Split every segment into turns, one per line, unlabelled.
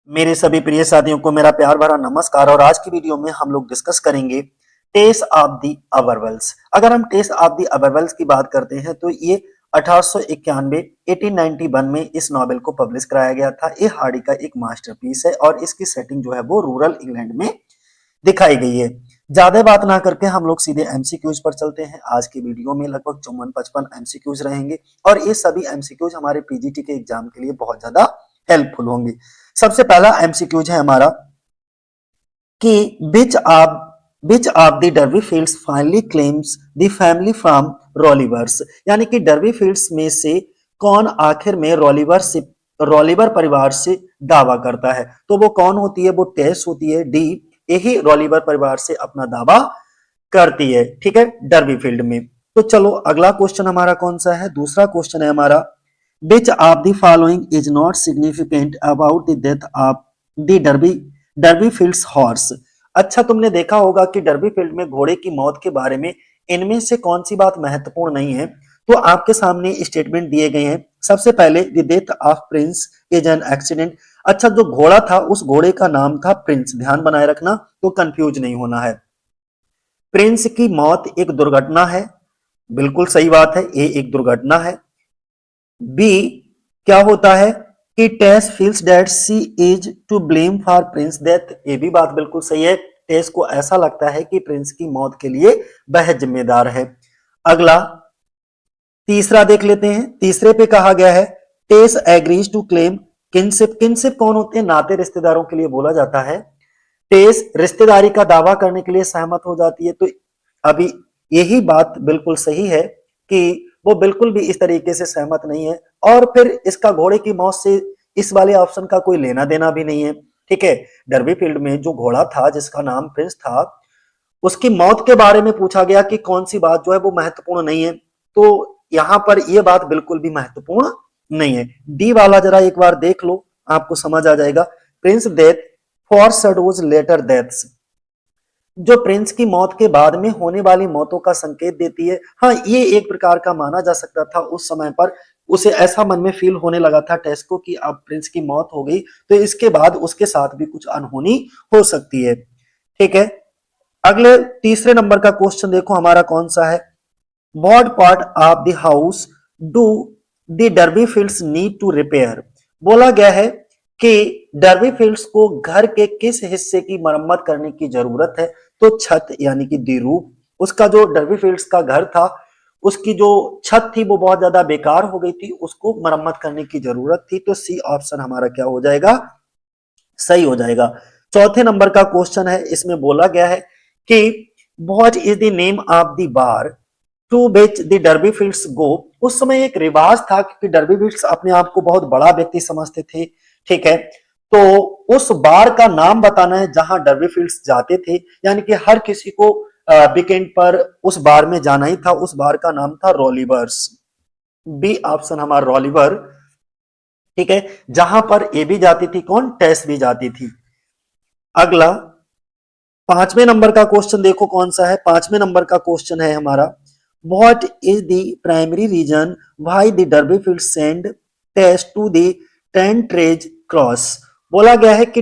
मेरे सभी प्रिय साथियों को मेरा प्यार भरा नमस्कार। और आज की वीडियो में हम लोग डिस्कस करेंगे टेस ऑफ दी अबरवेल्स। अगर हम टेस ऑफ दी अबरवेल्स की बात करते हैं तो ये 1891 1891 में इस नॉवेल को पब्लिश कराया गया था। ये हार्डी का एक मास्टरपीस है और इसकी सेटिंग जो है वो रूरल इंग्लैंड में दिखाई गई है। ज्यादा बात ना करके हम लोग सीधे एमसीक्यूज पर चलते हैं। आज की वीडियो में लगभग 54-55 एमसीक्यूज रहेंगे और ये सभी एमसीक्यूज हमारे पीजीटी के एग्जाम के लिए बहुत ज्यादा हेल्पफुल होंगे। सबसे पहला एमसीक्यूज है हमारा कि which of the Durbeyfields finally claims the family from Rolliver's, यानी कि डर्बी फील्ड्स में से कौन आखिर में रोलिवर परिवार से दावा करता है। तो वो कौन होती है? वो टेस होती है। डी यही रोलिवर परिवार से अपना दावा करती है, ठीक है, डर्बी फील्ड में। तो चलो अगला क्वेश्चन हमारा कौन सा है? दूसरा क्वेश्चन है हमारा Which of the following is not significant about the death of the derby fields horse. अच्छा, तुमने देखा होगा कि डर्बी फील्ड में घोड़े की मौत के बारे में इनमें से कौन सी बात महत्वपूर्ण नहीं है? तो आपके सामने स्टेटमेंट दिए गए हैं। सबसे पहले the death of Prince is an accident. अच्छा, जो घोड़ा था उस घोड़े का नाम था प्रिंस, ध्यान बनाए रखना, तो कंफ्यूज नहीं होना है। प्रिंस की मौत एक दुर्घटना है, बिल्कुल सही बात है, ये एक दुर्घटना है। बी क्या होता है कि Tess feels that she is to blame for Prince death. ये भी बात बिल्कुल सही है। टेस को ऐसा लगता है कि प्रिंस की मौत के लिए वह जिम्मेदार है। अगला तीसरा देख लेते हैं। तीसरे पे कहा गया है Tess agrees to claim kinship. Kinship कौन होते हैं? नाते रिश्तेदारों के लिए बोला जाता है। टेस रिश्तेदारी का दावा करने के लिए सहमत हो जाती है। तो अभी यही बात बिल्कुल सही है कि वो बिल्कुल भी इस तरीके से सहमत नहीं है। और फिर इसका घोड़े की मौत से इस वाले ऑप्शन का कोई लेना देना भी नहीं है, ठीक है। डर्बी फील्ड में जो घोड़ा था जिसका नाम प्रिंस था, उसकी मौत के बारे में पूछा गया कि कौन सी बात जो है वो महत्वपूर्ण नहीं है। तो यहां पर यह बात बिल्कुल भी महत्वपूर्ण नहीं है। डी वाला जरा एक बार देख लो, आपको समझ आ जाएगा। Prince death foreshadows later deaths, जो प्रिंस की मौत के बाद में होने वाली मौतों का संकेत देती है। हाँ, ये एक प्रकार का माना जा सकता था उस समय पर। उसे ऐसा मन में फील होने लगा था टेस को कि अब प्रिंस की मौत हो गई तो इसके बाद उसके साथ भी कुछ अनहोनी हो सकती है, ठीक है। अगले तीसरे नंबर का क्वेश्चन देखो हमारा कौन सा है। What part of the house do the Durbeyfields need to repair. बोला गया है कि डर्बी फील्ड्स को घर के किस हिस्से की मरम्मत करने की जरूरत है। तो छत, यानी कि दी रूफ। उसका जो डर्बी फील्ड्स का घर था उसकी जो छत थी वो बहुत ज्यादा बेकार हो गई थी, उसको मरम्मत करने की जरूरत थी। तो सी ऑप्शन हमारा क्या हो जाएगा? सही हो जाएगा। चौथे नंबर का क्वेश्चन है, इसमें बोला गया है कि what is the name of the bar to which the Durbeyfields go. उस समय एक रिवाज था कि डर्बी फील्ड्स अपने आप को बहुत बड़ा व्यक्ति समझते थे, ठीक है। तो उस बार का नाम बताना है जहां डर्बी फील्ड्स जाते थे, यानी कि हर किसी को वीकेंड पर उस बार में जाना ही था। उस बार का नाम था रोलिवर्स। बी ऑप्शन हमारा रोलिवर, ठीक है, जहां पर ए भी जाती थी, कौन? टेस भी जाती थी। अगला पांचवें नंबर का क्वेश्चन देखो कौन सा है। पांचवें नंबर का क्वेश्चन है हमारा what is the primary reason why the Durbeyfield send Tess to the Trantridge Cross. बोला गया है कि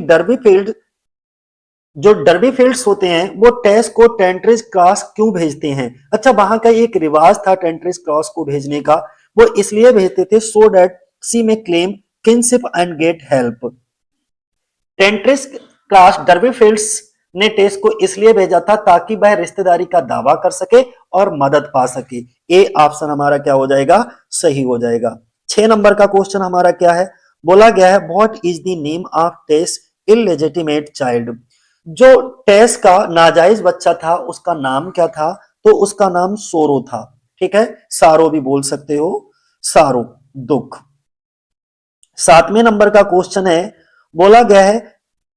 जो डर्बी फील्ड्स होते हैं वो टेस को टेंट्रेज क्रॉस क्यों भेजते हैं। अच्छा, वहां का एक रिवाज था टेंट्रेज क्रॉस को भेजने का। वो इसलिए भेजते थे सो that she may claim kinship and get help. Trantridge Cross Durbeyfields ने टेस को इसलिए भेजा था ताकि वह रिश्तेदारी का दावा कर सके और मदद पा सके। ए ऑप्शन हमारा क्या हो जाएगा? सही हो जाएगा। 6 नंबर का क्वेश्चन हमारा क्या है? बोला गया है what is the name of Tess illegitimate child. जो टेस का नाजायज बच्चा था उसका नाम क्या था? तो उसका नाम सोरो था, ठीक है। सारो भी बोल सकते हो, सारो, दुख। 7वें नंबर का क्वेश्चन है, बोला गया है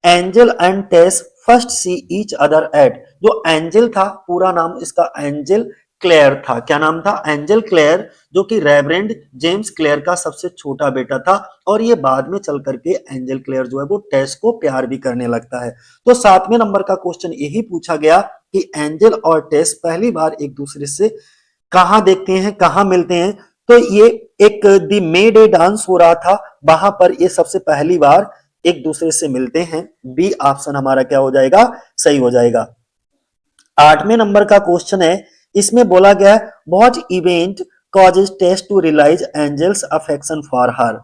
Angel and Tess first see each other at. जो एंजल था पूरा नाम इसका एंजल क्लेयर था। क्या नाम था? एंजल क्लेयर, जो कि रेवरेंड जेम्स क्लेयर का सबसे छोटा बेटा था। और ये बाद में चल करके एंजल क्लेयर जो है वो टेस को प्यार भी करने लगता है। तो 7वें नंबर का क्वेश्चन यही पूछा गया कि एंजल और टेस पहली बार एक दूसरे से कहां देखते हैं, कहां मिलते हैं। तो ये एक दी मे डे डांस हो रहा था, वहां पर ये सबसे पहली बार एक दूसरे से मिलते हैं। बी ऑप्शन हमारा क्या हो जाएगा, सही हो जाएगा। 8वें नंबर का क्वेश्चन है, इसमें बोला गया है what event causes Tess to realise Angel's affection for her.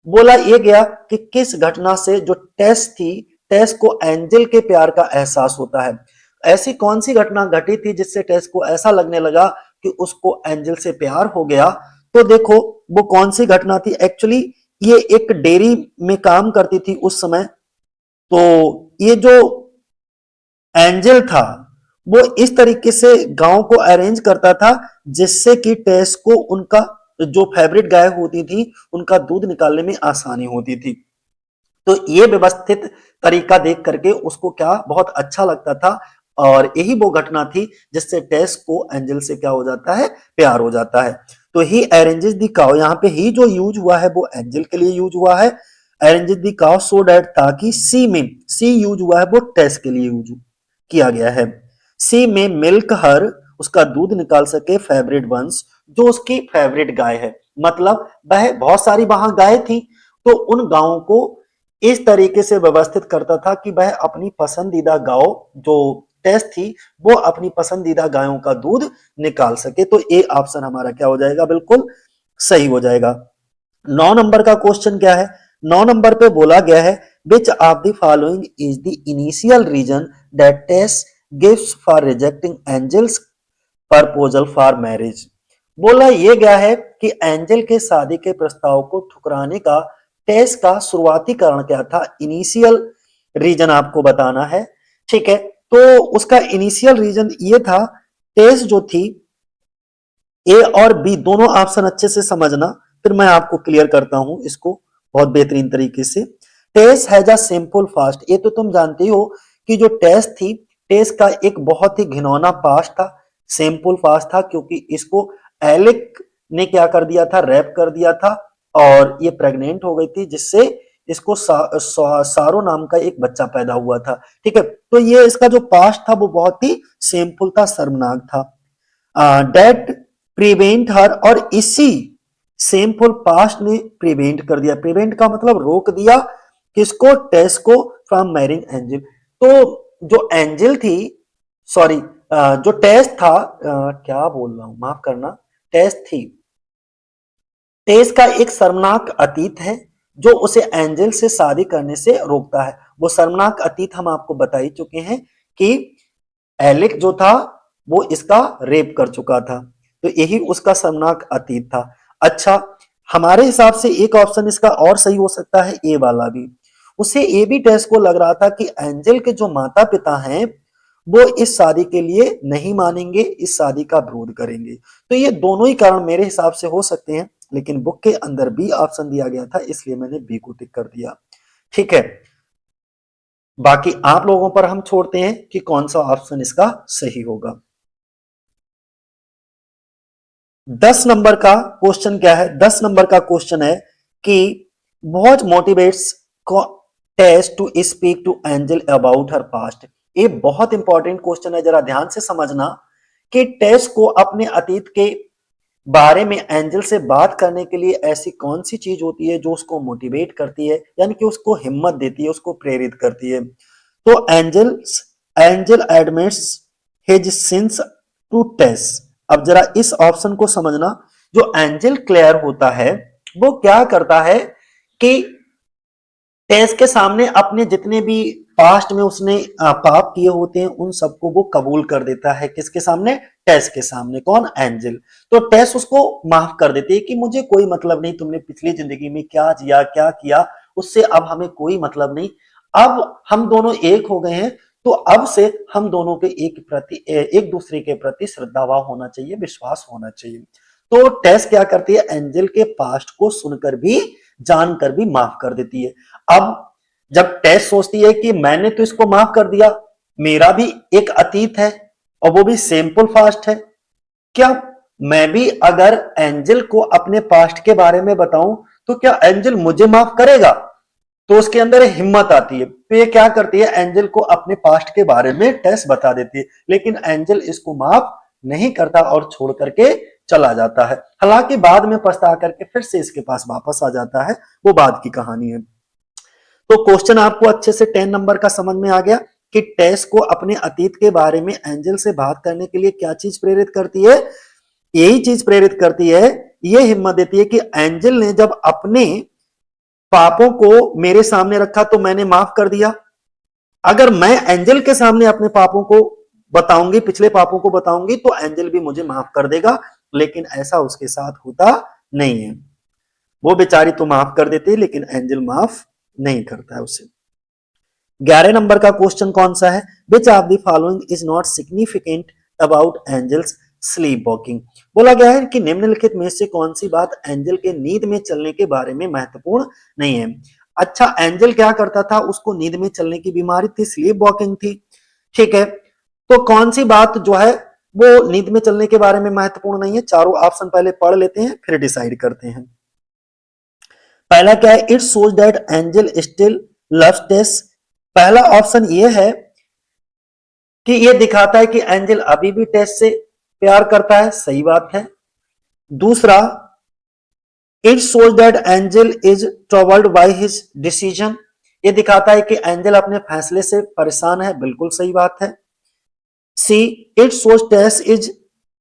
बोला ये गया कि किस घटना से जो टेस थी, टेस को एंजल के प्यार का एहसास होता है। ऐसी कौन सी घटना घटी थी जिससे टेस को ऐसा लगने लगा कि उसको एंजल से प्यार हो गया। तो देखो वो कौन सी घटना थी। एक्चुअली ये एक डेयरी में काम करती थी उस समय। तो ये जो एंजल था वो इस तरीके से गांव को अरेंज करता था जिससे कि टेस को उनका जो फेवरेट गाय होती थी उनका दूध निकालने में आसानी होती थी। तो ये व्यवस्थित तरीका देख करके उसको क्या बहुत अच्छा लगता था, और यही वो घटना थी जिससे टेस को एंजल से क्या हो जाता है, प्यार हो जाता है। तो ही अरेंजेस दी काउ, यहाँ पे ही जो यूज हुआ है वो एंजल के लिए यूज हुआ है। Arranges the cow so that, ताकि सी में सी यूज हुआ है वो टेस के लिए यूज किया गया है। सी में मिल्क हर, उसका दूध निकाल सके फेवरेट वंस, जो उसकी फेवरेट गाय है। मतलब वह बहुत सारी वहां गाय थी तो उन गायों को इस तरीके से व्यवस्थित करता था कि वह अपनी पसंदीदा गाय जो टेस्ट थी वो अपनी पसंदीदा गायों का दूध निकाल सके। तो ए ऑप्शन हमारा क्या हो जाएगा, बिल्कुल सही हो जाएगा। 9 नंबर का क्वेश्चन क्या है, 9 नंबर पे बोला गया है which of the following is the initial reason that Tess gives for rejecting Angel's proposal for marriage. बोला यह गया है कि एंजल के शादी के प्रस्ताव को ठुकराने का टेस का शुरुआती कारण क्या था। इनिशियल रीजन आपको बताना है, ठीक है। तो उसका इनिशियल रीजन ये था, टेस जो थी, ए और बी दोनों ऑप्शन अच्छे से समझना, फिर मैं आपको क्लियर करता हूं इसको बहुत बेहतरीन तरीके से। टेस हैज अ सिंपल फास्ट, ये तो तुम जानते हो कि जो टेस थी, टेस का एक बहुत ही घिनौना पास्ट था, सिंपल फास्ट था, क्योंकि इसको एलिक ने क्या कर दिया था, रेप कर दिया था, और ये प्रेग्नेंट हो गई थी जिससे इसको सारो नाम का एक बच्चा पैदा हुआ था, ठीक है। तो ये इसका जो पास्ट था वो बहुत ही सिंपल था, शर्मनाक था। डेट प्रिवेंट हर, और इसी सेमफुल पास्ट ने प्रिवेंट कर दिया। प्रिवेंट का मतलब रोक दिया किसको, टेस को, फ्रॉम मैरिंग एंजल। तो जो एंजल थी, सॉरी, जो टेस था, क्या बोल रहा हूं, माफ करना, टेस थी, टेस का एक शर्मनाक अतीत है जो उसे एंजल से शादी करने से रोकता है। वो शर्मनाक अतीत हम आपको बता ही चुके हैं कि एलिक जो था वो इसका रेप कर चुका था, तो यही उसका शर्मनाक अतीत था। अच्छा, हमारे हिसाब से एक ऑप्शन इसका और सही हो सकता है, ए वाला भी। उसे ए बी टेस्ट को लग रहा था कि एंजल के जो माता पिता हैं वो इस शादी के लिए नहीं मानेंगे, इस शादी का विरोध करेंगे। तो ये दोनों ही कारण मेरे हिसाब से हो सकते हैं, लेकिन बुक के अंदर बी ऑप्शन दिया गया था इसलिए मैंने बी को टिक कर दिया, ठीक है। बाकी आप लोगों पर हम छोड़ते हैं कि कौन सा ऑप्शन इसका सही होगा। 10 नंबर का क्वेश्चन क्या है, 10 नंबर का क्वेश्चन है कि what motivates Tess to speak to Angel about her past. ये बहुत इंपॉर्टेंट क्वेश्चन है, जरा ध्यान से समझना कि टेस को अपने अतीत के बारे में एंजल से बात करने के लिए ऐसी कौन सी चीज होती है जो उसको मोटिवेट करती है, यानी कि उसको हिम्मत देती है, उसको प्रेरित करती है। तो Angel admits his sins to Tess. अब जरा इस ऑप्शन को समझना, जो एंजल क्लेयर होता है वो क्या करता है कि टेस के सामने अपने जितने भी पास्ट में उसने पाप किए होते हैं उन सबको वो कबूल कर देता है। किसके सामने, टेस के सामने। कौन, एंजल। तो टेस उसको माफ कर देती है कि मुझे कोई मतलब नहीं, तुमने पिछली जिंदगी में क्या जिया क्या किया उससे अब हमें कोई मतलब नहीं, अब हम दोनों एक हो गए हैं, तो अब से हम दोनों के एक दूसरे के प्रति श्रद्धाभाव होना चाहिए, विश्वास होना चाहिए। तो टेस क्या करती है, एंजल के पास्ट को सुनकर भी, जानकर भी माफ कर देती है। अब जब टेस सोचती है कि मैंने तो इसको माफ कर दिया, मेरा भी एक अतीत है और वो भी सिंपल फास्ट है, क्या मैं भी अगर एंजल को अपने पास्ट के बारे में बताऊं तो क्या एंजल मुझे माफ करेगा। तो उसके अंदर हिम्मत आती है, तो ये क्या करती है, एंजल को अपने पास्ट के बारे में टेस बता देती है, लेकिन एंजल इसको माफ नहीं करता और छोड़ करके चला जाता है। हालांकि बाद में पछता करके फिर से इसके पास वापस आ जाता है, वो बाद की कहानी है। तो क्वेश्चन आपको अच्छे से 10 नंबर का समझ में आ गया कि टेस को अपने अतीत के बारे में एंजल से बात करने के लिए क्या चीज प्रेरित करती है, यही चीज प्रेरित करती है, ये हिम्मत देती है कि एंजल ने जब अपने पापों को मेरे सामने रखा तो मैंने माफ कर दिया। अगर मैं एंजल के सामने अपने पापों को बताऊंगी, पिछले पापों को बताऊंगी, तो एंजल भी मुझे माफ कर देगा, लेकिन ऐसा उसके साथ होता नहीं है। वो बेचारी तो माफ कर देती है लेकिन एंजल माफ नहीं करता है उसे। 11 नंबर का क्वेश्चन कौन सा है, which of the following is not significant about Angel's sleep walking. बोला गया है कि निम्नलिखित में से कौन सी बात एंजल के नींद में चलने के बारे में महत्वपूर्ण नहीं है। अच्छा, एंजल क्या करता था, उसको नींद में चलने की बीमारी थी, स्लीप वॉकिंग थी, ठीक है। तो कौन सी बात जो है वो नींद में चलने के बारे में महत्वपूर्ण नहीं है, चारों ऑप्शन पहले पढ़ लेते हैं फिर डिसाइड करते हैं। पहला क्या है, it shows that Angel still loves Tess. पहला ऑप्शन ये है कि ये दिखाता है कि एंजल अभी भी टेस से प्यार करता है, सही बात है। दूसरा, it shows that angel is troubled by his decision. ये दिखाता है कि एंजल अपने फैसले से परेशान है, बिल्कुल सही बात है। See, it shows Tess is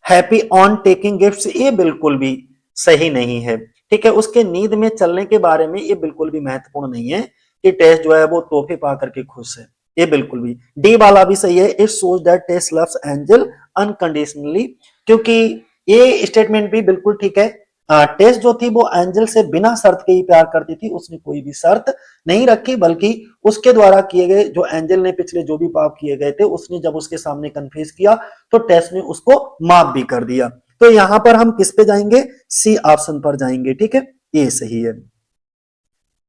happy on taking gifts. ये बिल्कुल भी सही नहीं है, ठीक है। उसके नींद में चलने के बारे में ये बिल्कुल भी महत्वपूर्ण नहीं है कि टेस जो है वो तोहफे पा करके खुश है, ये बिल्कुल भी। डी वाला भी सही है, it shows that Tess loves Angel unconditionally, क्योंकि ये स्टेटमेंट भी बिल्कुल ठीक है। टेस जो थी वो एंजल से बिना शर्त के ही प्यार करती थी, उसने कोई भी शर्त नहीं रखी, बल्कि उसके द्वारा किए गए जो एंजल ने पिछले जो भी पाप किए गए थे उसने जब उसके सामने कन्फेस किया तो टेस ने उसको माफ भी कर दिया। तो यहां पर हम किस पे जाएंगे, सी ऑप्शन पर जाएंगे, ठीक है, ये सही है।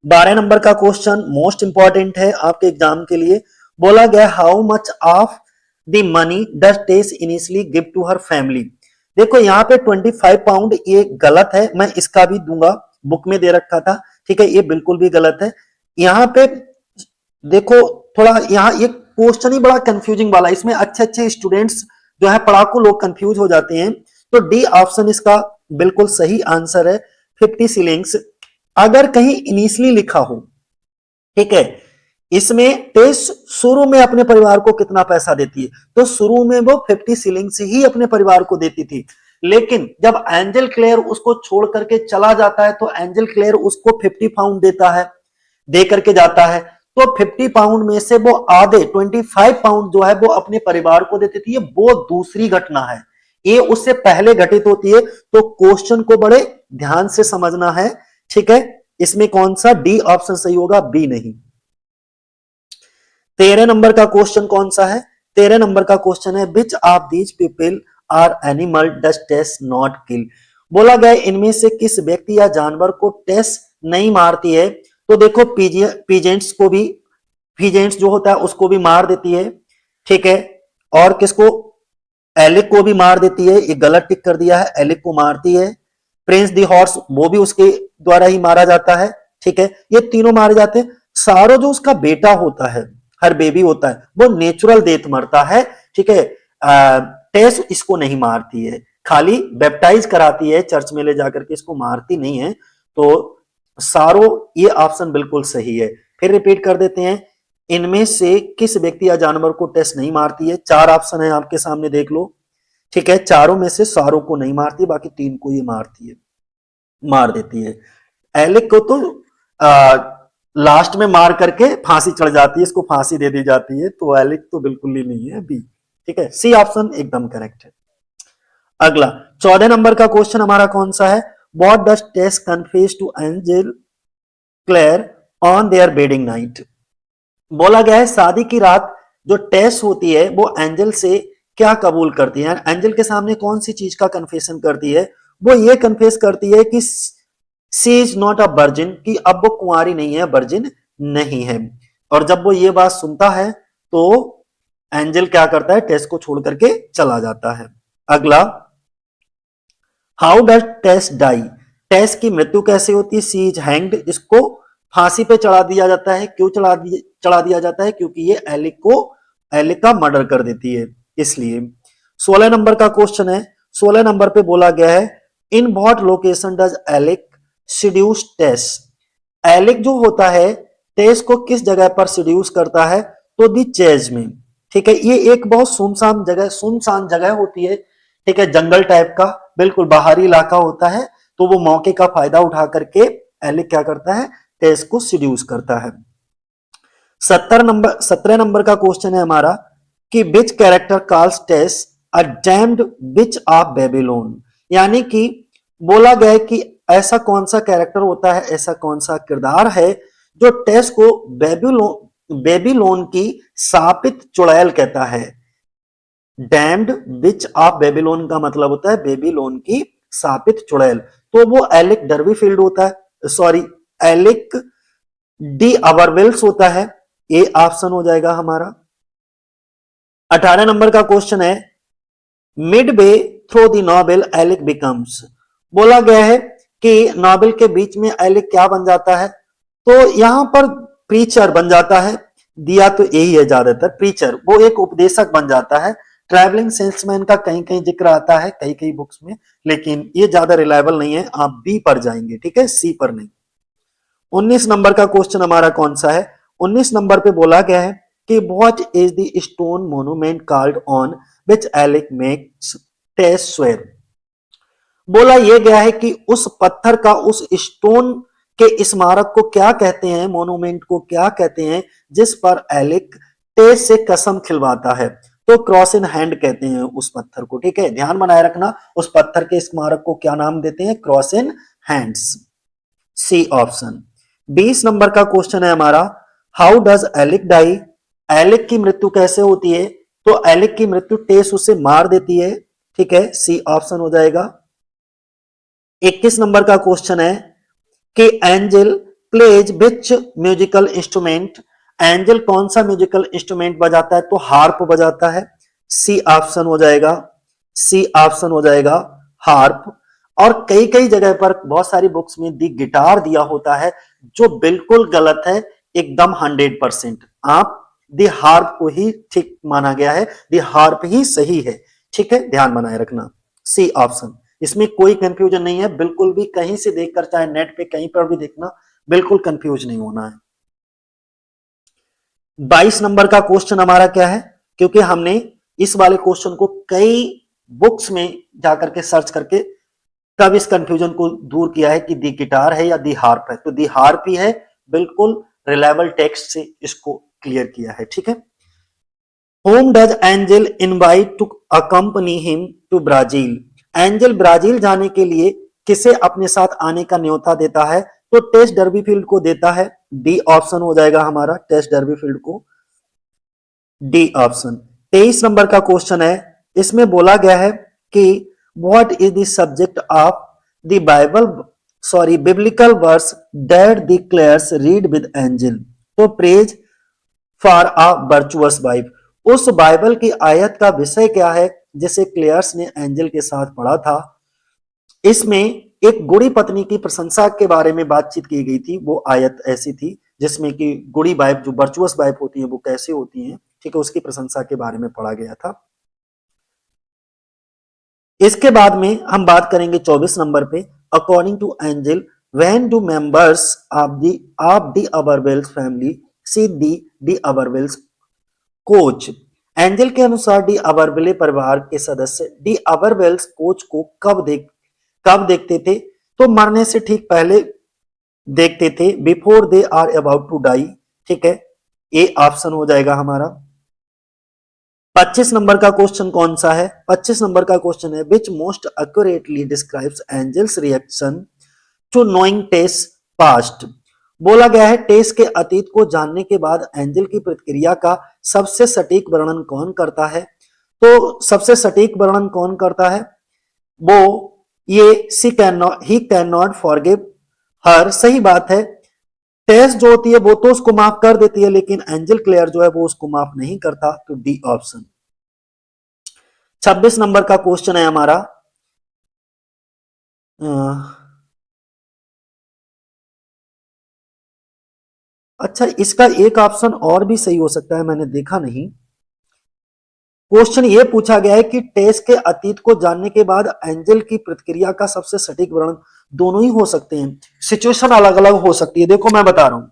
12 नंबर का क्वेश्चन मोस्ट इंपॉर्टेंट है आपके एग्जाम के लिए। बोला गया how much of the money does Tess initially give to her family. देखो यहाँ पे 25 पाउंड ये गलत है, मैं इसका भी दूंगा, बुक में दे रखा था, ठीक है, ये बिल्कुल भी गलत है। यहाँ पे देखो थोड़ा यहाँ ये क्वेश्चन ही बड़ा कंफ्यूजिंग वाला, इसमें अच्छे अच्छे स्टूडेंट्स जो है पढ़ाकू लोग कंफ्यूज हो जाते हैं। तो डी ऑप्शन इसका बिल्कुल सही आंसर है, 50 शिलिंग्स। अगर कहीं इनिशियली लिखा हो, ठीक है, इसमें टेस शुरू में अपने परिवार को कितना पैसा देती है, तो शुरू में वो 50 शिलिंग्स ही अपने परिवार को देती थी, लेकिन जब एंजल क्लेयर उसको छोड़ करके चला जाता है तो एंजल क्लेयर उसको 50 पाउंड देता है, दे करके जाता है। तो 50 पाउंड में से वो आधे 25 पाउंड जो है वो अपने परिवार को देती थी, वो दूसरी घटना है, ये उससे पहले घटित होती है। तो क्वेश्चन को बड़े ध्यान से समझना है, ठीक है। इसमें कौन सा डी ऑप्शन सही होगा, बी नहीं। 13 नंबर का क्वेश्चन कौन सा है, 13 नंबर का क्वेश्चन है which of these people or animal does Tess not kill. बोला गया इनमें से किस व्यक्ति या जानवर को टेस नहीं मारती है। तो देखो पीजेंट्स को भी, पीजेंट्स जो होता है उसको भी मार देती है, ठीक है, और किसको, एलिक को भी मार देती है, ये गलत टिक कर दिया है, एलिक को मारती है। प्रिंस दी हॉर्स वो भी उसके द्वारा ही मारा जाता है, ठीक है, ये तीनों मारे जाते हैं। सारो जो उसका बेटा होता है, हर बेबी होता है, वो नेचुरल डेथ मरता है, ठीक है। टेस इसको नहीं मारती है, खाली बैप्टाइज कराती है चर्च में ले जाकर के, इसको मारती नहीं है। तो सारो ये ऑप्शन बिल्कुल सही है। फिर रिपीट कर देते हैं, इनमें से किस व्यक्ति या जानवर को टेस नहीं मारती है। चार ऑप्शन है आपके सामने, देख लो, ठीक है, चारों में से सारों को नहीं मारती, बाकी तीन को ये मारती है, मार देती है। एलिक को तो लास्ट में मार करके फांसी चढ़ जाती है, इसको फांसी दे दी जाती है, तो एलिक तो बिल्कुल ही नहीं है, बी, ठीक है, सी ऑप्शन एकदम करेक्ट है। अगला 14 नंबर का क्वेश्चन हमारा कौन सा है, what does Tess confess to Angel Clare on their wedding night. बोला गया है शादी की रात जो टेस होती है वो एंजल से क्या कबूल करती है, एंजल के सामने कौन सी चीज का कन्फेशन करती है। वो ये कन्फेस करती है कि सी इज नॉट अ वर्जिन, कि अब वो कुंवारी नहीं है, वर्जिन नहीं है। और जब वो ये बात सुनता है तो एंजल क्या करता है, टेस को छोड़ करके चला जाता है। अगला, हाउ डज टेस डाई, टेस की मृत्यु कैसे होती है। सी इज हैंग्ड, इसको फांसी पे चढ़ा दिया जाता है। क्यों चढ़ा दिया जाता है, क्योंकि ये एलिक का मर्डर कर देती है, इसलिए। 16 नंबर का क्वेश्चन है, 16 नंबर पे बोला गया है in what location does Alec seduce Tess. Alec जो होता है टेस को किस जगह पर सीड्यूस करता है, तो दी चेज में। ठीक है, ये एक बहुत सुनसान जगह होती है। ठीक है, जंगल टाइप का बिल्कुल बाहरी इलाका होता है, तो वो मौके का फायदा उठा करके एलिक क्या करता है, टेस को सीड्यूस करता है। 17 नंबर का क्वेश्चन है हमारा कि which character calls Tess a damned witch of Babylon, यानी कि बोला गया है कि ऐसा कौन सा कैरेक्टर होता है, ऐसा कौन सा किरदार है जो टेस को बेबीलोन की शापित चुड़ैल कहता है। डैम्ड विच ऑफ बेबीलोन का मतलब होता है बेबीलोन की शापित चुड़ैल, तो वो एलिक डर्बीफील्ड होता है, सॉरी एलिक डी अवरवेल्स होता है। ए ऑप्शन हो जाएगा हमारा। 18 नंबर का क्वेश्चन है midway through the novel Alec becomes, बोला गया है कि नॉवेल के बीच में एलिक क्या बन जाता है, तो यहां पर प्रीचर बन जाता है, दिया तो यही है ज्यादातर प्रीचर, वो एक उपदेशक बन जाता है। ट्रैवलिंग सेल्समैन का कहीं कहीं जिक्र आता है कई कई बुक्स में, लेकिन ये ज्यादा रिलायबल नहीं है, आप बी पर जाएंगे, ठीक है, सी पर नहीं। 19 नंबर का क्वेश्चन हमारा कौन सा है, 19 नंबर पे बोला गया है कि what is the stone monument called on which Alec makes Tess swear, बोला यह गया है कि उस पत्थर का, उस स्टोन के स्मारक को क्या कहते हैं, मोन्यूमेंट को क्या कहते हैं जिस पर एलिक टेस से कसम खिलवाता है, तो क्रॉस इन हैंड कहते हैं उस पत्थर को। ठीक है, ध्यान बनाए रखना, उस पत्थर के स्मारक को क्या नाम देते हैं, cross in hands, C option. 20 नंबर का क्वेश्चन है हमारा how does Alec die, Alec की मृत्यु कैसे होती है, तो एलिक की मृत्यु टेस उसे मार देती है। ठीक है, सी ऑप्शन हो जाएगा। 21 नंबर का क्वेश्चन है कि Angel plays which musical instrument, Angel कौन सा म्यूजिकल इंस्ट्रूमेंट बजाता है, तो हार्प बजाता है। सी ऑप्शन हो जाएगा, सी ऑप्शन हो जाएगा हार्प। और कई कई जगह पर बहुत सारी बुक्स में दी गिटार दिया होता है, जो बिल्कुल गलत है, एकदम 100%। आप दी हार्प को ही ठीक माना गया है, दी हार्प ही सही है। ठीक है, ध्यान बनाए रखना, सी ऑप्शन, इसमें कोई कंफ्यूजन नहीं है, बिल्कुल भी कहीं से देखकर चाहे नेट पे कहीं पर भी देखना, बिल्कुल कंफ्यूज नहीं होना है। 22 नंबर का क्वेश्चन हमारा क्या है, क्योंकि हमने इस वाले क्वेश्चन को कई बुक्स में जाकर के सर्च करके तब इस कंफ्यूजन को दूर किया है कि दी गिटार है या दी हार्प है, तो दी हार्प ही है, बिल्कुल रिलायबल टेक्स्ट से इसको क्लियर किया है। ठीक है, whom does Angel invite to accompany him to Brazil, Angel Brazil जाने के लिए किसे अपने साथ आने का न्योता देता है, तो टेस डर्बीफील्ड को देता है। डी ऑप्शन हो जाएगा हमारा, टेस डर्बीफील्ड को, डी ऑप्शन। 23 नंबर का क्वेश्चन है, इसमें बोला गया है कि what is the subject of the Bible, sorry biblical verse that the Clares read with Angel, तो praise for a virtuous wife, उस बाइबल की आयत का विषय क्या है जिसे क्लेयर्स ने एंजल के साथ पढ़ा था। इसमें एक गुड़ी पत्नी की प्रशंसा के बारे में बातचीत की गई थी, वो आयत ऐसी थी जिसमें कि गुड़ी वाइफ, जो वर्चुअस वाइफ होती है वो कैसे होती हैं, ठीक है, उसकी प्रशंसा के बारे में पढ़ा गया था। इसके बाद में हम बात करेंगे 24 नंबर पे, according to Angel when do members of the Urbervilles family see the Urbervilles coach, Angel के अनुसार डी अबरविले परिवार के सदस्य डी अबरवेल्स कोच को कब देखते थे, तो मरने से ठीक पहले देखते थे, before they are about to die. ठीक है, ए ऑप्शन हो जाएगा हमारा। 25 नंबर का क्वेश्चन कौन सा है, 25 नंबर का क्वेश्चन है which most accurately describes Angel's reaction to knowing Tess past, बोला गया है टेस के अतीत को जानने के बाद एंजल की प्रतिक्रिया का सबसे सटीक वर्णन कौन करता है, तो सबसे सटीक वर्णन कौन करता है, वो ये ही कैन नॉट फॉरगिव हर, सही बात है, टेस जो होती है वो तो उसको माफ कर देती है, लेकिन एंजल क्लेयर जो है वो उसको माफ नहीं करता, तो डी ऑप्शन। 26 नंबर का क्वेश्चन है हमारा, अच्छा इसका एक ऑप्शन और भी सही हो सकता है, मैंने देखा नहीं। क्वेश्चन ये पूछा गया है कि टेस के अतीत को जानने के बाद एंजल की प्रतिक्रिया का सबसे सटीक वर्णन, दोनों ही हो सकते हैं, सिचुएशन अलग अलग हो सकती है। देखो मैं बता रहा हूं,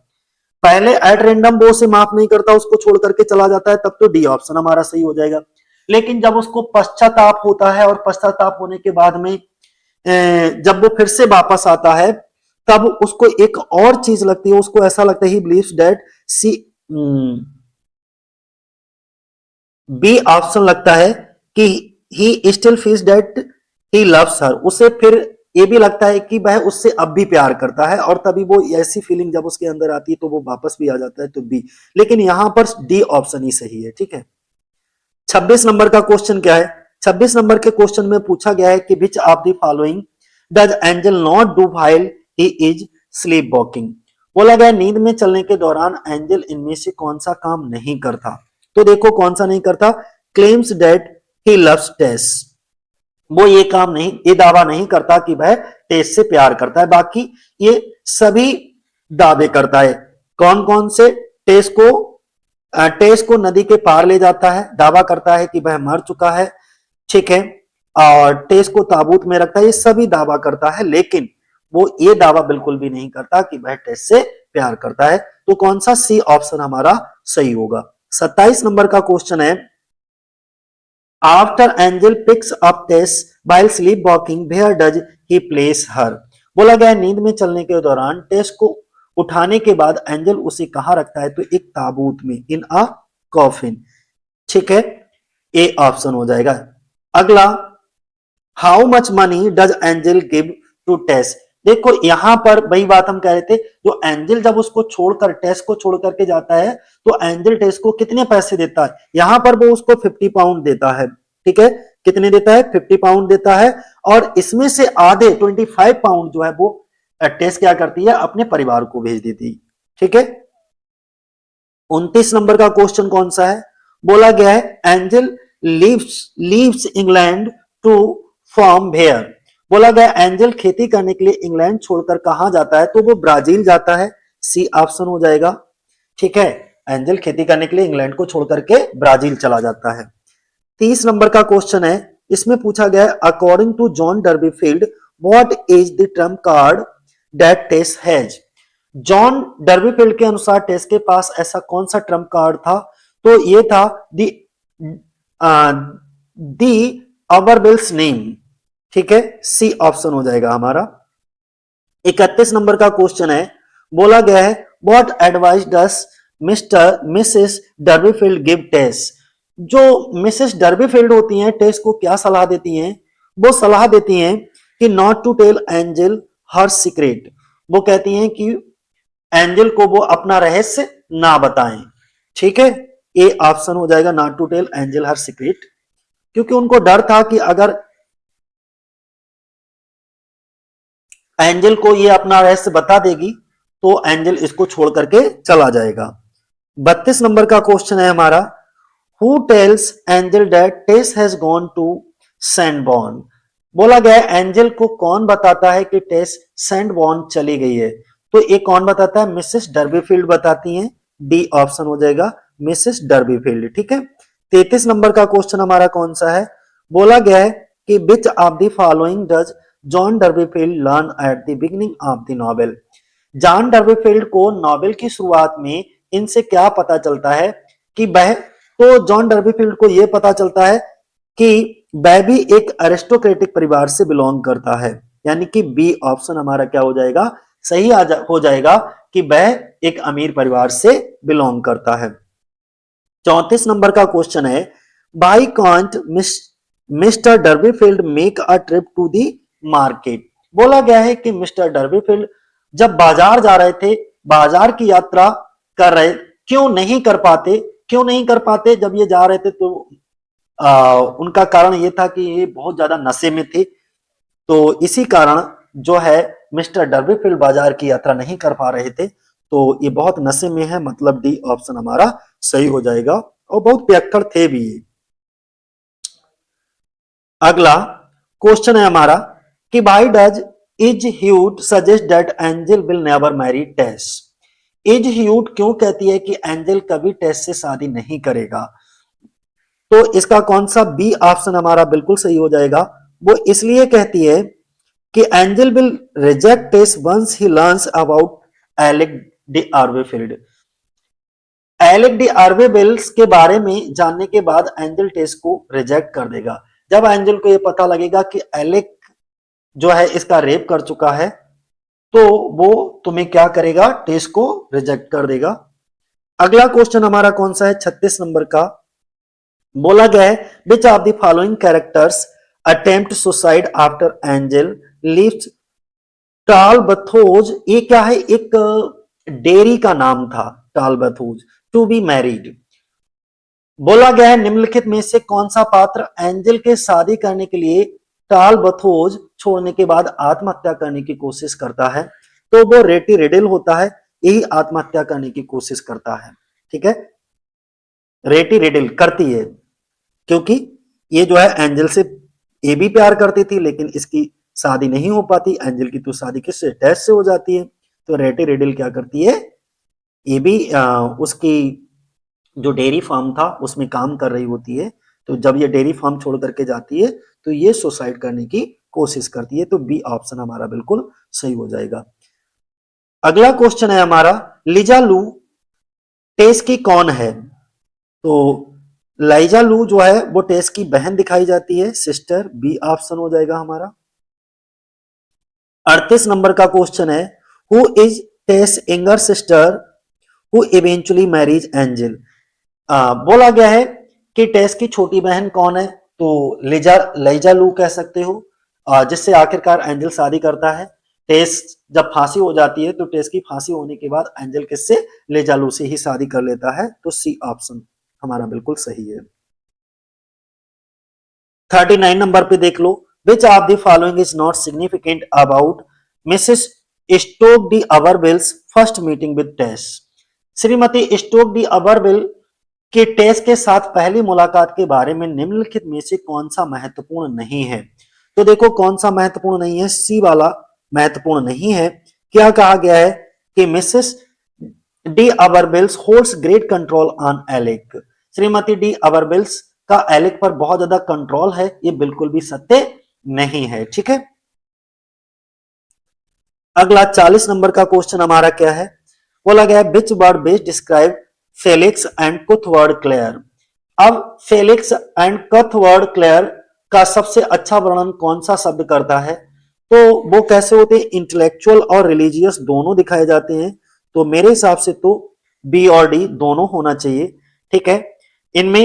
पहले एट रेंडम वो उसे माफ नहीं करता, उसको छोड़ करके चला जाता है, तब तो डी ऑप्शन हमारा सही हो जाएगा। लेकिन जब उसको पश्चाताप होता है और पश्चाताप होने के बाद में जब वो फिर से वापस आता है, तब उसको एक और चीज लगती है, उसको ऐसा लगता है he believes that C, B option लगता है कि he still feels that he loves her, उसे फिर ये भी लगता है कि वह उससे अब भी प्यार करता है, और तभी वो ऐसी फीलिंग जब उसके अंदर आती है तो वो वापस भी आ जाता है, तो बी। लेकिन यहां पर डी ऑप्शन ही सही है, ठीक है। 26 नंबर का क्वेश्चन क्या है? 26 नंबर के क्वेश्चन में पूछा गया है कि which of the following does angel not do while he is sleep walking. बोला गया नींद में चलने के दौरान एंजल इनमें से कौन सा काम नहीं करता। तो देखो कौन सा नहीं करता, क्लेम्स दैट ही लव्स टेस, वो ये काम नहीं, ये दावा नहीं करता कि वह टेस से प्यार करता है, बाकी ये सभी दावे करता है। कौन कौन से? टेस को नदी के पार ले जाता है, दावा करता है कि वह मर चुका है, ठीक है, और टेस को ताबूत में रखता है, ये सभी दावा करता है, लेकिन वो ये दावा बिल्कुल भी नहीं करता कि वह टेस से प्यार करता है। तो कौन सा सी ऑप्शन हमारा सही होगा। 27 नंबर का क्वेश्चन है, after Angel picks up Tess while sleep walking where does he place her. बोला गया नींद में चलने के दौरान टेस को उठाने के बाद एंजल उसे कहां रखता है, तो एक ताबूत में, इन अ कॉफिन, ठीक है, ए ऑप्शन हो जाएगा। अगला, how much money does Angel give to Tess. देखो यहां पर वही बात हम कह रहे थे, जो एंजल जब उसको छोड़कर, टेस को छोड़ करके जाता है, तो एंजल टेस को कितने पैसे देता है, यहां पर वो उसको 50 पाउंड देता है, ठीक है, कितने देता है, 50 पाउंड देता है, और इसमें से आधे 25 पाउंड जो है वो टेस क्या करती है, अपने परिवार को भेज देती, ठीक है। 29 नंबर का क्वेश्चन कौन सा है? बोला गया है Angel leaves England to farm where. बोला गया एंजल खेती करने के लिए इंग्लैंड छोड़कर कहां जाता है, तो वो ब्राजील जाता है, सी ऑप्शन हो जाएगा, ठीक है। एंजल खेती करने के लिए इंग्लैंड को छोड़कर के ब्राजील चला जाता है। 30 नंबर का क्वेश्चन है, इसमें पूछा गया है according to John Durbeyfield what is the trump card that Tess has. John Durbeyfield के अनुसार टेस के पास ऐसा कौन सा ट्रम्प कार्ड था, तो ये था दी अवरबिल्स नेम, ठीक है, सी ऑप्शन हो जाएगा हमारा। 31 नंबर का क्वेश्चन है, बोला गया है what advice does Mr Mrs Durbeyfield give Tess. जो मिसेस डर्बीफील्ड होती हैं टेस को क्या सलाह देती हैं, वो सलाह देती हैं कि not to tell Angel her secret. वो कहती हैं कि एंजल को वो अपना रहस्य ना बताएं, ठीक है, ए ऑप्शन हो जाएगा, not to tell Angel her secret, क्योंकि उनको डर था कि अगर एंजल को ये अपना रहस्य बता देगी तो एंजल इसको छोड़ करके चला जाएगा। 32 नंबर का क्वेश्चन है हमारा, who tells Angel that Tess has gone to Sandbourne. बोला गया एंजल को कौन बताता है कि टेस सैंडबॉर्न चली गई है, तो ये कौन बताता है, मिसेस डर्बीफील्ड बताती हैं, डी ऑप्शन हो जाएगा मिसेस डर्बीफील्ड, ठीक है। 33 नंबर का क्वेश्चन हमारा कौन सा है, बोला गया है कि which of the following does John Durbeyfield learn at the beginning of the novel. John Durbeyfield को नॉवेल की शुरुआत में इनसे क्या पता चलता है कि वह, तो जॉन डर्बीफील्ड को यह पता चलता है कि वह भी एक अरिस्टोक्रेटिक परिवार से बिलोंग करता है, यानी कि बी ऑप्शन हमारा क्या हो जाएगा, सही हो जाएगा कि वह एक अमीर परिवार से बिलोंग करता है। 34 नंबर का क्वेश्चन है, why can't Mr Durbeyfield make a trip to the market. बोला गया है कि मिस्टर डर्बीफील्ड जब बाजार जा रहे थे, बाजार की यात्रा कर रहे, क्यों नहीं कर पाते, क्यों नहीं कर पाते, जब ये जा रहे थे तो उनका कारण ये था कि ये बहुत ज्यादा नशे में थे, तो इसी कारण जो है मिस्टर डर्बीफील्ड बाजार की यात्रा नहीं कर पा रहे थे, तो ये बहुत नशे में है, मतलब डी ऑप्शन हमारा सही हो जाएगा, और बहुत पियक्कड़ थे भी ये। अगला क्वेश्चन है हमारा कि why does Izz Huett suggest that Angel will never marry Tess. Izz Huett क्यों कहती है कि एंजल कभी टेस से शादी नहीं करेगा, तो इसका कौन सा बी ऑप्शन हमारा बिल्कुल सही हो जाएगा। वो इसलिए कहती है कि Angel will reject Tess once he learns about Alec d'Urberville. Alec d'Urbervilles के बारे में जानने के बाद एंजल टेस को रिजेक्ट कर देगा। जब एंजल को यह पता लगेगा कि एलेक जो है इसका रेप कर चुका है, तो वो तुम्हें क्या करेगा, टेस को रिजेक्ट कर देगा। अगला क्वेश्चन हमारा कौन सा है, 36 नंबर का। बोला गया है which of the following characters attempt suicide after Angel leaves Talbothays. ये क्या है, एक डेयरी का नाम था टालबथोज, टू बी मैरिड। बोला गया है निम्नलिखित में से कौन सा पात्र एंजल के शादी करने के लिए टालबथोज छोड़ने के बाद आत्महत्या करने की कोशिश करता है, तो वो रेटी रिडल होता है, यही आत्महत्या करने की कोशिश करता है। ठीक है, रेटी रिडल करती है, क्योंकि ये जो है एंजल से ये भी प्यार करती थी, लेकिन इसकी शादी नहीं हो पाती। एंजल की तो शादी किससे, टेस से हो जाती है। तो रेटी रिडल क्या करती है, ये भी उसकी जो डेयरी फार्म था उसमें काम कर रही होती है। तो जब ये डेयरी फार्म छोड़ करके जाती है तो ये सुसाइड करने की कोशिश करती है। तो बी ऑप्शन हमारा बिल्कुल सही हो जाएगा। अगला क्वेश्चन है हमारा, लिजा लू टेस की कौन है। तो लाइजा लू जो है वो टेस की बहन दिखाई जाती है, सिस्टर, बी ऑप्शन हो जाएगा हमारा। 38 नंबर का क्वेश्चन है, who is Tess younger sister who eventually marriage Angel. बोला गया है कि टेस की छोटी बहन कौन है, तो लाइजा लू कह सकते हो, जिससे आखिरकार एंजल शादी करता है। टेस जब फांसी हो जाती है तो टेस की फांसी होने के बाद एंजल किससे, लाइजा लू से ही शादी कर लेता है। तो सी ऑप्शन हमारा बिल्कुल सही है। 39 नंबर पे देख लो, which of the following is not significant about Mrs Stoke d'Urbervilles first meeting with Tess. श्रीमती स्टोक डी अवरबिल के टेस के साथ पहली मुलाकात के बारे में निम्नलिखित में से कौन सा महत्वपूर्ण नहीं है। तो देखो कौन सा महत्वपूर्ण नहीं है, सी वाला महत्वपूर्ण नहीं है। क्या कहा गया है कि Mrs d'Urbervilles holds great control on Alec. श्रीमती डी अवरबिल्स का एलेक पर बहुत ज्यादा कंट्रोल है, ये बिल्कुल भी सत्य नहीं है। ठीक है, अगला 40 नंबर का क्वेश्चन हमारा क्या है, बोला गया which word best describe Felix and Cuthbert Clare. अब फेलिक्स एंड कुथवर्ड क्लेयर का सबसे अच्छा वर्णन कौन सा शब्द करता है, तो वो कैसे होते हैं, इंटेलेक्चुअल और रिलीजियस दोनों दिखाए जाते हैं। तो मेरे हिसाब से तो बी और डी दोनों होना चाहिए। ठीक है, इनमें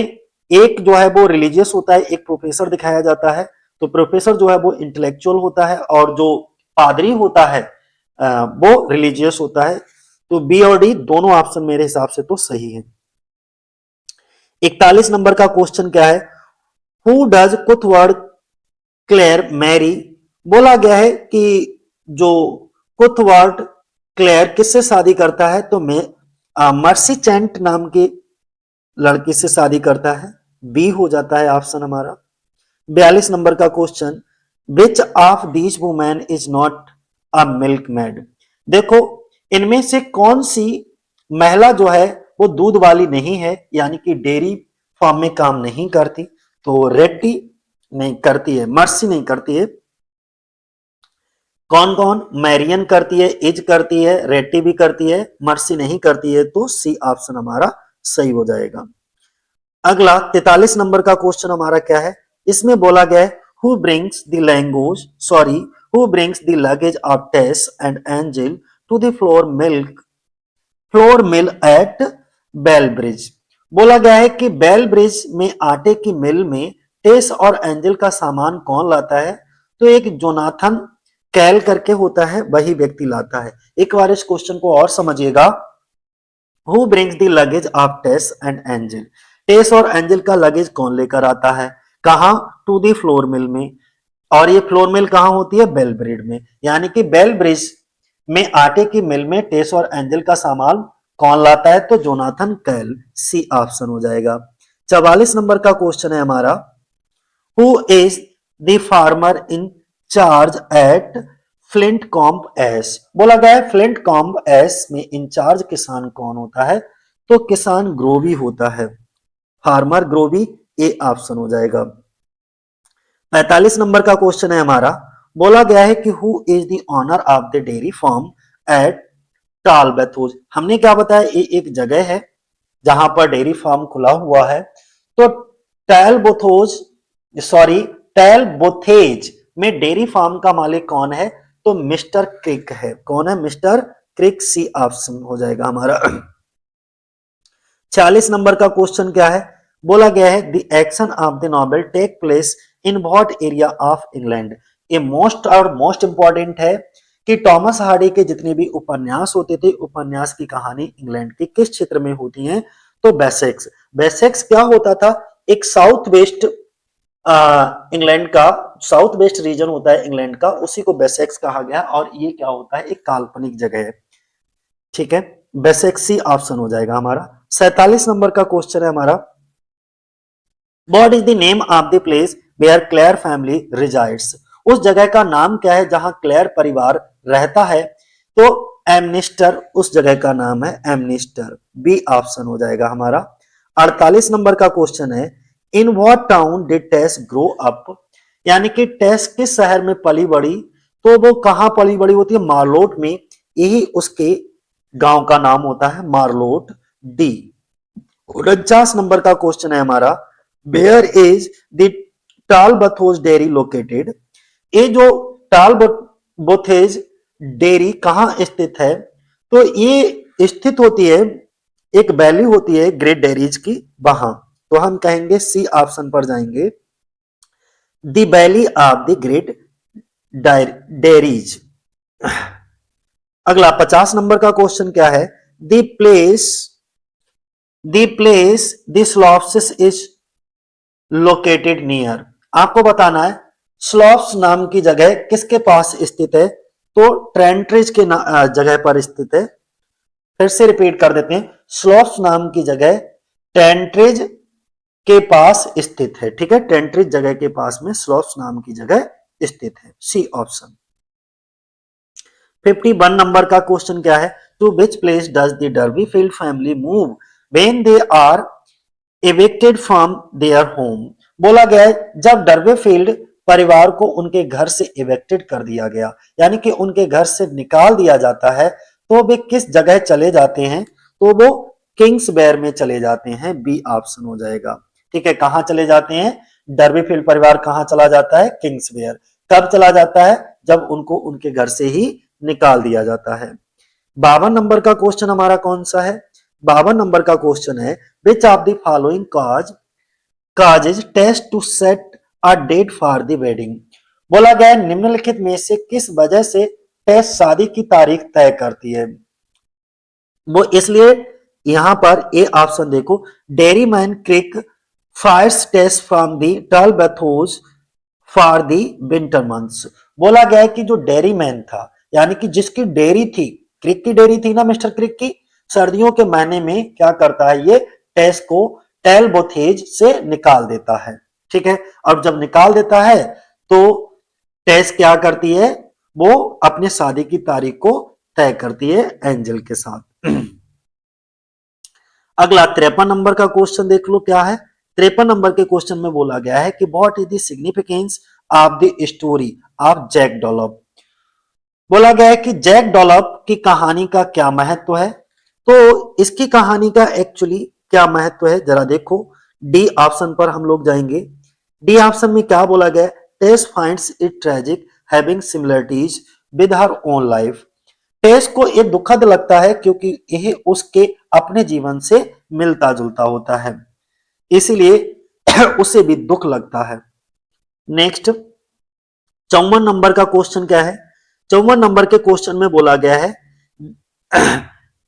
एक जो है वो रिलीजियस होता है, एक प्रोफेसर दिखाया जाता है। तो प्रोफेसर जो है वो इंटेलेक्चुअल होता है और जो पादरी होता है वो रिलीजियस होता है। तो बी और डी दोनों ऑप्शन मेरे हिसाब से तो सही है। 41 नंबर का क्वेश्चन क्या है, हु डज कुथवर्ड क्लेयर मैरी। बोला गया है कि जो कुथवर्ड क्लेयर किससे शादी करता है, तो मैं मर्सी चेंट नाम के लड़की से शादी करता है, बी हो जाता है ऑप्शन हमारा। 42 नंबर का question, which of these women is not a milk mad. देखो इनमें से कौन सी महिला जो है वो दूध वाली नहीं है, यानी कि डेयरी फार्म में काम नहीं करती। तो रेड्डी नहीं करती है, मर्सी नहीं करती है, कौन कौन, मैरियन करती है, इज करती है, रेड्डी भी करती है, मर्सी नहीं करती है। तो सी ऑप्शन हमारा सही हो जाएगा। अगला 43 नंबर का क्वेश्चन हमारा क्या है, इसमें बोला गया है who brings the language sorry who brings the luggage of Tess and Angel to the flour mill at Bell Bridge. बोला गया है कि बेल ब्रिज में आटे की मिल में टेस और एंजल का सामान कौन लाता है, तो एक जोनाथन कैल करके होता है, वही व्यक्ति लाता है। एक बार इस क्वेश्चन को और समझिएगा, who brings the luggage of Tess and Angel, Tess और एंजल का लगेज कौन लेकर आता है, कहां, टू दी फ्लोर मिल में। और ये फ्लोर मिल कहां होती है, बेल ब्रिज में, यानी कि बेल ब्रिज में आटे की मिल में टेस और एंजल का सामान कौन लाता है, तो जोनाथन कैल, सी ऑप्शन हो जाएगा। 44 नंबर का क्वेश्चन है हमारा, who is the farmer in charge at flint comp S. बोला गया है फ्लिंट कॉम्प एस में इंचार्ज किसान कौन होता है, तो किसान ग्रोवी होता है, फार्मर ग्रोवी, ए ऑप्शन हो जाएगा। 45 नंबर का क्वेश्चन है हमारा, बोला गया है कि who is the owner of the dairy farm at Talbothays. हमने क्या बताया, ये एक जगह है जहां पर डेयरी फार्म खुला हुआ है। तो टैलबोथेज में डेयरी फार्म का मालिक कौन है? तो मिस्टर क्रिक है। कौन है? मिस्टर क्रिक। सी ऑप्शन हो जाएगा हमारा। 40 नंबर का क्वेश्चन क्या है? बोला गया है the action of the novel take place in what area of England. ये मोस्ट इंपॉर्टेंट है कि टॉमस हार्डी के जितने भी उपन्यास होते थे, उपन्यास की कहानी इंग्लैंड के किस क्षेत्र में होती है? तो बेसेक्स। बेसेक्स क्या होता था? एक साउथ वेस्ट इंग्लैंड का, साउथ वेस्ट रीजन होता है इंग्लैंड का, उसी को बेसेक्स कहा गया। और ये क्या होता है? एक काल्पनिक जगह है। ठीक है, बेसेक्सी ऑप्शन हो जाएगा हमारा। 47 नंबर का क्वेश्चन है हमारा, what is the name of the place where Clare family resides. उस जगह का नाम क्या है जहां क्लेयर परिवार रहता है? तो एमनिस्टर उस जगह का नाम है, एमनिस्टर। बी ऑप्शन हो जाएगा हमारा। 48 नंबर का क्वेश्चन है, in what town did Tess grow up. यानी कि टेस किस शहर में पली बड़ी? तो वो कहां पली बड़ी होती है? मार्लोट में। यही उसके गांव का नाम होता है, मार्लोट। डी। 49 नंबर का क्वेश्चन है हमारा, where is the Talbothays dairy located. ये जो टालबथोज डेयरी कहां स्थित है? तो ये स्थित होती है, एक वैली होती है ग्रेट डेयरीज की, वहां। तो हम कहेंगे सी ऑप्शन पर जाएंगे, the valley of the great dairies. अगला 50 नंबर का क्वेश्चन क्या है, the place the slopes is located near. आपको बताना है स्लॉप्स नाम की जगह किसके पास स्थित है? तो ट्रेंट्रिज के जगह पर स्थित है। फिर से रिपीट कर देते हैं, स्लॉप्स नाम की जगह ट्रेंट्रिज के पास स्थित है। ठीक है, ट्रेंट्रिज जगह के पास में स्लॉप्स नाम की जगह स्थित है। C option. 51 नंबर का क्वेश्चन क्या है, to which place does the Durbeyfield family move when they are evicted from their home. बोला गया है जब डर्बीफील्ड परिवार को उनके घर से इवेक्टेड कर दिया गया, यानी कि उनके घर से निकाल दिया जाता है, तो वे किस जगह चले जाते हैं? तो वो किंग्सबेयर में चले जाते हैं। बी ऑप्शन हो जाएगा। ठीक है, कहां चले जाते हैं? डर्बीफील्ड परिवार कहां चला जाता है? किंग्सबेयर। कब चला जाता है? जब उनको उनके घर से ही निकाल दिया जाता है। 52 नंबर का क्वेश्चन हमारा कौन सा है? 52 नंबर का क्वेश्चन है, which of the following causes Tess to set a date for the wedding. बोला गया निम्नलिखित में से किस वजह से टेस्ट शादी की तारीख तय करती है? वो इसलिए यहां पर ए ऑप्शन देखो, dairy man Crick fires Tess from the Talbothays for the winter months. बोला गया है कि जो डेयरी मैन था, यानी कि जिसकी डेयरी थी, क्रिक की डेयरी थी ना, मिस्टर क्रिक की, सर्दियों के महीने में क्या करता है? ये टेस्ट को टेलबोथेज से निकाल देता है। ठीक है, अब जब निकाल देता है तो टेस्ट क्या करती है? वो अपने शादी की तारीख को तय करती है एंजल के साथ। अगला 53 नंबर का क्वेश्चन देख लो क्या है। 53 नंबर के क्वेश्चन में बोला गया है कि what is the significance of the story of Jack Dollop. बोला गया है कि जैक डॉलप की कहानी का क्या महत्व है? तो इसकी कहानी का एक्चुअली क्या महत्व है, जरा देखो। डी ऑप्शन पर हम लोग जाएंगे। डी ऑप्शन में क्या बोला गया? Tess finds it tragic having similarities with her own life. Tess को ये दुखद लगता है क्योंकि यह उसके अपने जीवन से मिलता जुलता होता है, इसीलिए उसे भी दुख लगता है। नेक्स्ट 54 नंबर का क्वेश्चन क्या है? 54 नंबर के क्वेश्चन में बोला गया है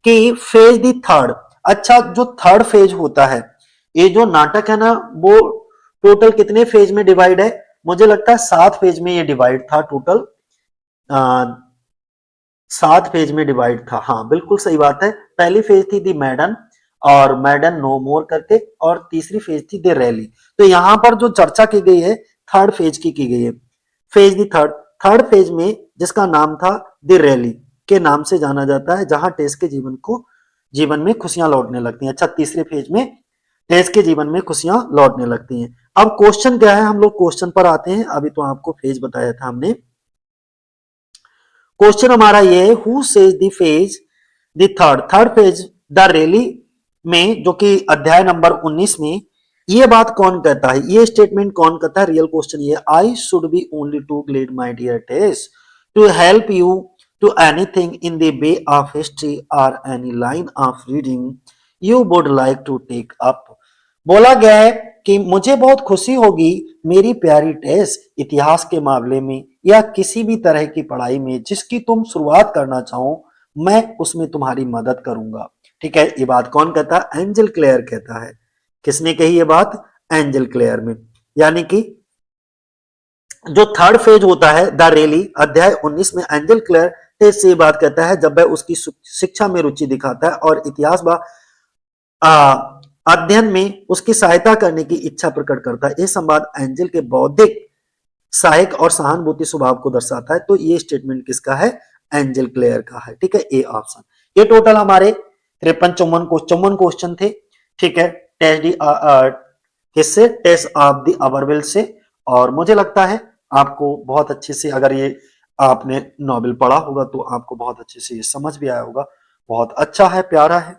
कि फेज दी थर्ड। अच्छा, जो थर्ड फेज होता है, ये जो नाटक है ना, वो टोटल कितने फेज में डिवाइड है? मुझे लगता है 7 फेज में ये डिवाइड था टोटल। 7 फेज में डिवाइड था। हाँ, बिल्कुल सही बात है। पहली फेज थी दी मैडन और मैडन नो मोर करके, और तीसरी फेज थी दी रैली। तो यहां पर जो चर्चा की गई है थर्ड फेज की गई है। फेज दी थर्ड फेज में जिसका नाम था दी रैली के नाम से जाना जाता है, जहां टेस के जीवन में खुशियां लौटने लगती हैं। अच्छा, तीसरे फेज में टेस के जीवन में खुशियां लौटने लगती हैं। अब क्वेश्चन क्या है, हम लोग क्वेश्चन पर आते हैं। अभी तो आपको फेज बताया था हमने। क्वेश्चन हमारा ये है, who says the phase the third phase the rally में, जो कि अध्याय नंबर 19 में, ये बात कौन कहता है, ये स्टेटमेंट कौन कहता है? रियल क्वेश्चन ये, I should be only too glad my dear Tess to help you to anything in the way of history or any line of reading you would like to take up. बोला गया है कि मुझे बहुत खुशी होगी मेरी प्यारी टेस, इतिहास के मामले में या किसी भी तरह की पढ़ाई में जिसकी तुम शुरुआत करना चाहो, मैं उसमें तुम्हारी मदद करूंगा। ठीक है, ये बात कौन कहता है? एंजल क्लेयर कहता है। किसने कही ये बात? एंजल क्लेयर में। यानी कि जो थर्ड फेज होता है द रैली, अध्याय 19 में एंजल क्लेयर टेस से ये बात कहता है जब वह उसकी शिक्षा में रुचि दिखाता है और इतिहास व अध्ययन में उसकी सहायता करने की इच्छा प्रकट करता है। यह संवाद एंजल के बौद्धिक, सहायक और सहानुभूति स्वभाव को दर्शाता है। तो ये स्टेटमेंट किसका है? एंजल क्लेयर का है। ठीक है, ए ऑप्शन। ये टोटल हमारे 53 क्वेश्चन थे। ठीक है, टेस्ट दी किससे? टेस्ट ऑफ द अबरविल से। और मुझे लगता है आपको बहुत अच्छे से, अगर ये आपने नॉवेल पढ़ा होगा तो आपको बहुत अच्छे से ये समझ भी आया होगा। बहुत अच्छा है, प्यारा है।